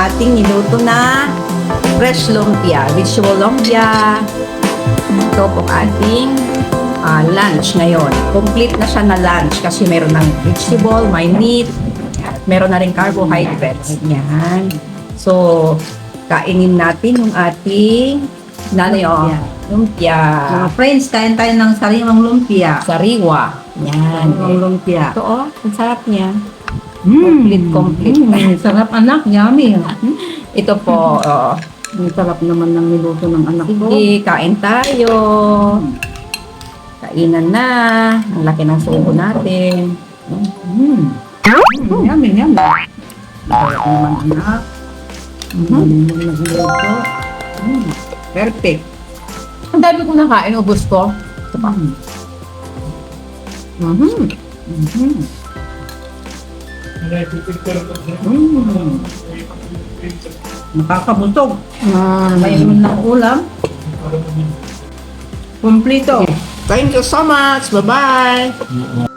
ating niluto na fresh lumpia, vegetable lumpia. Ito po ating lunch ngayon. Complete na siya na lunch kasi meron ng vegetable, may meat, meron na rin carbohydrates. Yan. So, kainin natin yung ating lumpia. Mga friends, kain tayo ng sariwang lumpia. Sariwa. Yan. Sariwang lumpia. Ito ang sarap niya. Complete. Sarap anak, yummy. Ito po, Ang sarap naman ng niluto ng anak ko. sige, kain tayo. Kainan na. Ang laki ng suko natin. Yummy, yummy. Sarap naman anak. Nagluto. Perfect. Ang dami kong nakain, ubos ko. Ito pa. Nakakabusog. Mayroon ng ulam. Kumplito. Thank you so much. Bye-bye.